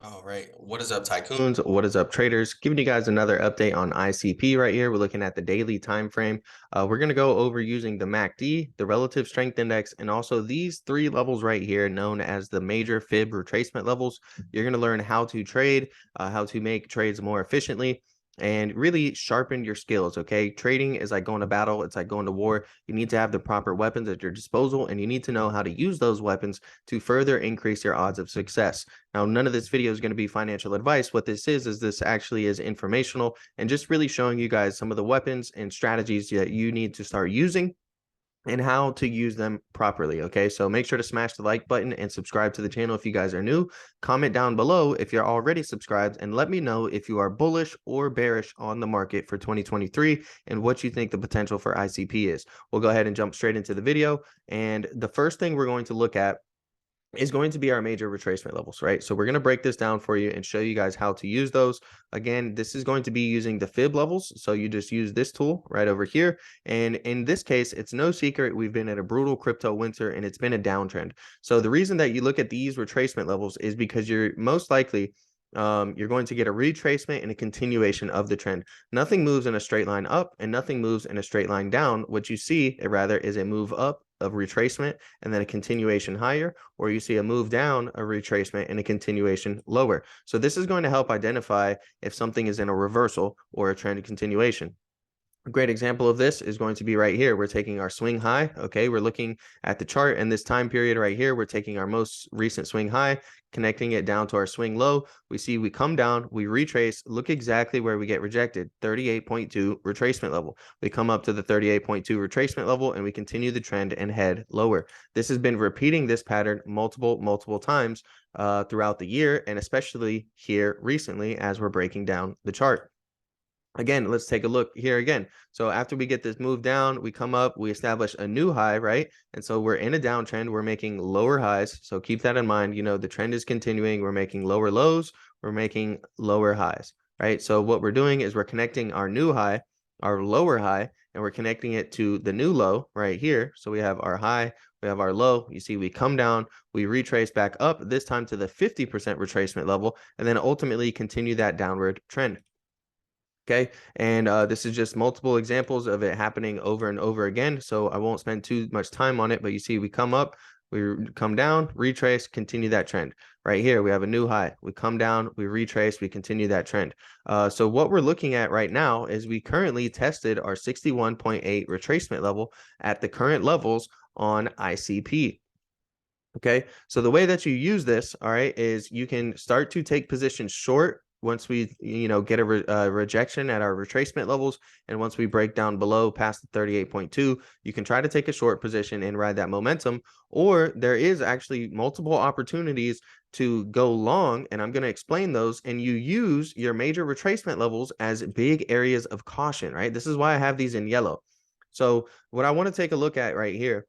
All right. What is up, tycoons? What is up, traders? Giving you guys another update on ICP right here. We're looking at the daily time frame. We're going to go over using the MACD, the relative strength index, and also these three levels right here known as the major fib retracement levels. You're going to learn how to trade, how to make trades more efficiently, and really sharpen your skills. Okay, trading is like going to battle, it's like going to war. You need to have the proper weapons at your disposal, and you need to know how to use those weapons to further increase your odds of success. Now, none of this video is going to be financial advice. What this is this actually is informational and just really showing you guys some of the weapons and strategies that you need to start using and how to use them properly. Okay, so make sure to smash the like button and subscribe to the channel if you guys are new. Comment down below if you're already subscribed, and let me know if you are bullish or bearish on the market for 2023 and what you think the potential for ICP is. We'll go ahead and jump straight into the video. And the first thing we're going to look at is going to be our major retracement levels, right? So we're going to break this down for you and show you guys how to use those. Again, this is going to be using the fib levels. So you just use this tool right over here. And in this case, it's no secret we've been in a brutal crypto winter and it's been a downtrend. So the reason that you look at these retracement levels is because you're most likely you're going to get a retracement and a continuation of the trend. Nothing moves in a straight line up and nothing moves in a straight line down. What you see rather is a move up of retracement and then a continuation higher, or you see a move down, a retracement and a continuation lower. So this is going to help identify if something is in a reversal or a trend continuation. A great example of this is going to be right here. We're taking our swing high. Okay, we're looking at the chart in this time period right here. We're taking our most recent swing high, connecting it down to our swing low. We see we come down, we retrace, look exactly where we get rejected, 38.2 retracement level. We come up to the 38.2 retracement level and we continue the trend and head lower. This has been repeating this pattern multiple times throughout the year, and especially here recently as we're breaking down the chart. Again, let's take a look here again. So after we get this move down, we come up, we establish a new high, right? And so we're in a downtrend, we're making lower highs. So keep that in mind. You know, the trend is continuing. We're making lower lows, we're making lower highs, right? So what we're doing is we're connecting our new high, our lower high, and we're connecting it to the new low right here. So we have our high, we have our low. You see, we come down, we retrace back up, this time to the 50% retracement level, and then ultimately continue that downward trend. Okay, and this is just multiple examples of it happening over and over again, so I won't spend too much time on it. But you see, we come up, we come down, retrace, continue that trend. Right here, we have a new high. We come down, we retrace, we continue that trend. So what we're looking at right now is we currently tested our 61.8 retracement level at the current levels on ICP. Okay, so the way that you use this, all right, is you can start to take positions short once we get a rejection at our retracement levels, and once we break down below past the 38.2, you can try to take a short position and ride that momentum. Or there is actually multiple opportunities to go long, and I'm going to explain those, and you use your major retracement levels as big areas of caution, right? This is why I have these in yellow. So what I want to take a look at right here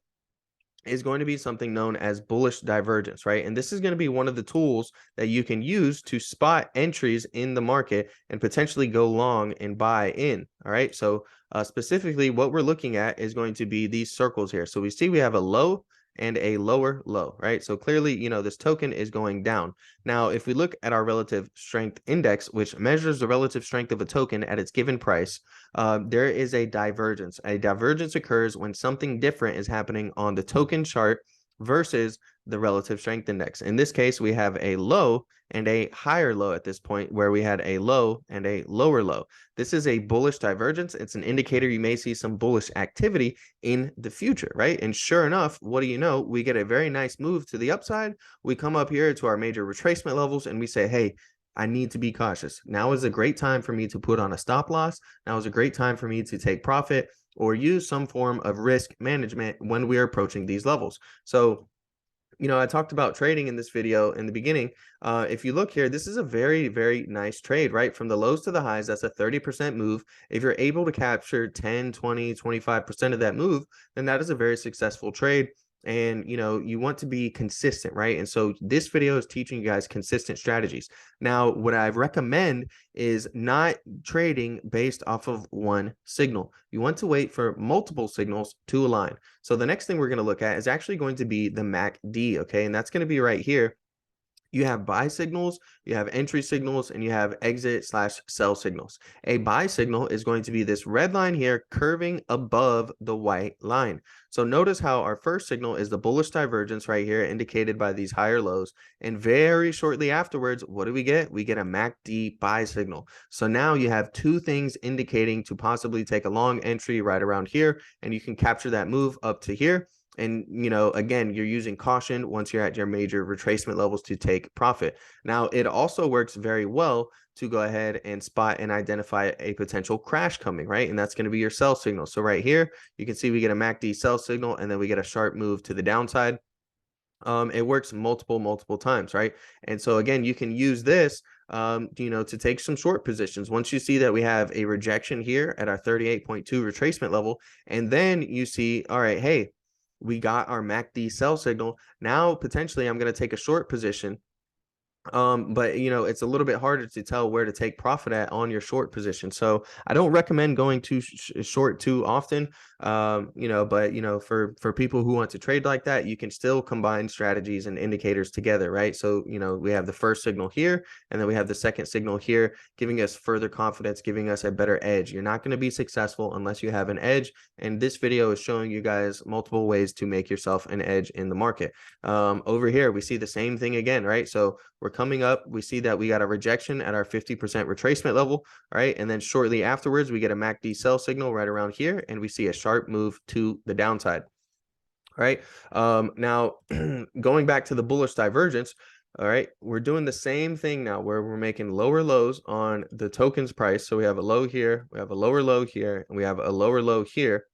is going to be something known as bullish divergence, right? And this is going to be one of the tools that you can use to spot entries in the market and potentially go long and buy in. All right, so specifically what we're looking at is going to be these circles here. So we see we have a low and a lower low, right? So clearly, this token is going down. Now, if we look at our relative strength index, which measures the relative strength of a token at its given price, there is a divergence. A divergence occurs when something different is happening on the token chart versus the relative strength index. In this case, we have a low and a higher low at this point, where we had a low and a lower low. This is a bullish divergence. It's an indicator you may see some bullish activity in the future, right? And sure enough, what do you know? We get a very nice move to the upside. We come up here to our major retracement levels and we say, hey, I need to be cautious. Now is a great time for me to put on a stop loss. Now is a great time for me to take profit or use some form of risk management when we are approaching these levels. So I talked about trading in this video in the beginning. If you look here, this is a very, very nice trade, right? From the lows to the highs, that's a 30% move. If you're able to capture 10, 20, 25% of that move, then that is a very successful trade. And, you want to be consistent, right? And so this video is teaching you guys consistent strategies. Now, what I recommend is not trading based off of one signal. You want to wait for multiple signals to align. So the next thing we're going to look at is actually going to be the MACD, okay? And that's going to be right here. You have buy signals, you have entry signals, and you have exit/sell signals. A buy signal is going to be this red line here curving above the white line. So notice how our first signal is the bullish divergence right here, indicated by these higher lows. And very shortly afterwards, what do we get? We get a MACD buy signal. So now you have two things indicating to possibly take a long entry right around here, and you can capture that move up to here. And, again, you're using caution once you're at your major retracement levels to take profit. Now, it also works very well to go ahead and spot and identify a potential crash coming, right? And that's going to be your sell signal. So right here, you can see we get a MACD sell signal, and then we get a sharp move to the downside. It works multiple times, right? And so again, you can use this to take some short positions. Once you see that we have a rejection here at our 38.2 retracement level, and then you see, all right, hey, we got our MACD sell signal. Now, potentially, I'm going to take a short position. But it's a little bit harder to tell where to take profit at on your short position. So I don't recommend going too short too often. But for people who want to trade like that, you can still combine strategies and indicators together, right? So we have the first signal here, and then we have the second signal here, giving us further confidence, giving us a better edge. You're not going to be successful unless you have an edge, and this video is showing you guys multiple ways to make yourself an edge in the market. Over here we see the same thing again, right? So we're coming up, we see that we got a rejection at our 50% retracement level, right? And then shortly afterwards, we get a MACD sell signal right around here, and we see a sharp move to the downside, right? Now, going back to the bullish divergence, all right, we're doing the same thing now where we're making lower lows on the token's price. So we have a low here, we have a lower low here, and we have a lower low here.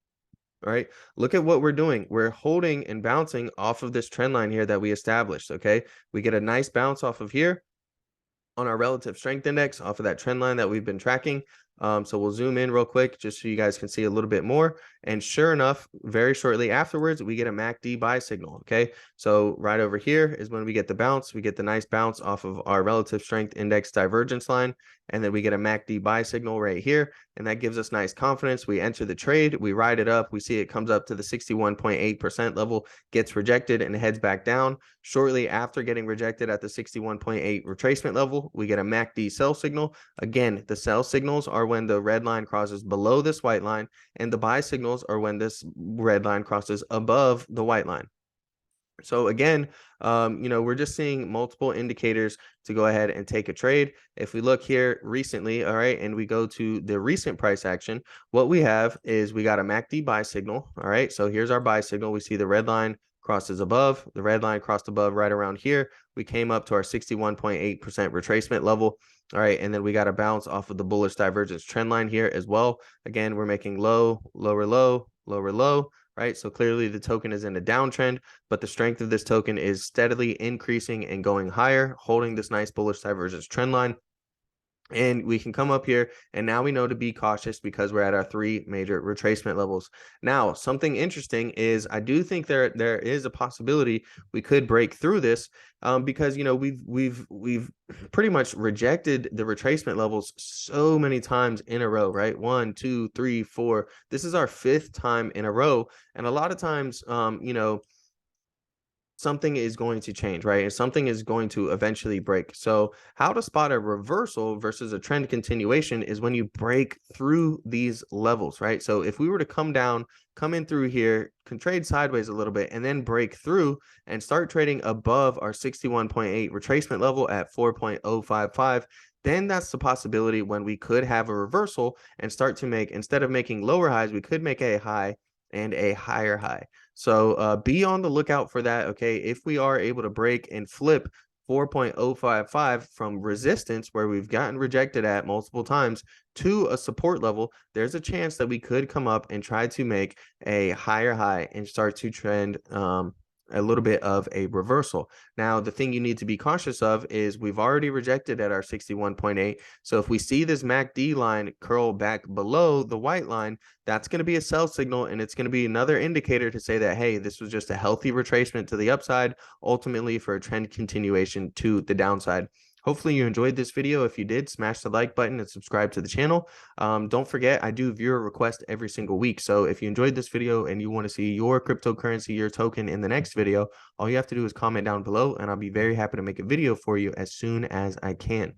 All right, look at what we're doing. We're holding and bouncing off of this trend line here that we established. Okay, we get a nice bounce off of here on our relative strength index off of that trend line that we've been tracking. So we'll zoom in real quick just so you guys can see a little bit more. And sure enough, very shortly afterwards, we get a MACD buy signal. Okay, so right over here is when we get the bounce. We get the nice bounce off of our relative strength index divergence line, and then we get a MACD buy signal right here, and that gives us nice confidence. We enter the trade, we ride it up, we see it comes up to the 61.8% level, gets rejected, and heads back down. Shortly after getting rejected at the 61.8 retracement level, we get a MACD sell signal. Again, the sell signals are when the red line crosses below this white line, and the buy signals are when this red line crosses above the white line. So again, we're just seeing multiple indicators to go ahead and take a trade. If we look here recently, all right, and we go to the recent price action, what we have is we got a MACD buy signal. All right, so here's our buy signal. We see the red line crosses above, the red line crossed above right around here. We came up to our 61.8% retracement level. All right, and then we got a bounce off of the bullish divergence trend line here as well. Again, we're making low, lower low, lower low, right? So clearly the token is in a downtrend, but the strength of this token is steadily increasing and going higher, holding this nice bullish divergence trend line. And we can come up here, and now we know to be cautious because we're at our three major retracement levels. Now, something interesting is I do think there is a possibility we could break through this because we've pretty much rejected the retracement levels so many times in a row, right? 1, 2, 3, 4. This is our 5th time in a row, and a lot of times, something is going to change, right? And something is going to eventually break. So how to spot a reversal versus a trend continuation is when you break through these levels, right? So if we were to come in through here, can trade sideways a little bit, and then break through and start trading above our 61.8 retracement level at 4.055, then that's the possibility when we could have a reversal and start to make, instead of making lower highs, we could make a high and a higher high. So be on the lookout for that. Okay, if we are able to break and flip 4.055 from resistance, where we've gotten rejected at multiple times, to a support level, there's a chance that we could come up and try to make a higher high and start to trend a little bit of a reversal. Now, the thing you need to be cautious of is we've already rejected at our 61.8. So if we see this MACD line curl back below the white line, that's going to be a sell signal, and it's going to be another indicator to say that, hey, this was just a healthy retracement to the upside, ultimately for a trend continuation to the downside. Hopefully you enjoyed this video. If you did, smash the like button and subscribe to the channel. Don't forget, I do viewer requests every single week. So if you enjoyed this video and you want to see your cryptocurrency, your token in the next video, all you have to do is comment down below and I'll be very happy to make a video for you as soon as I can.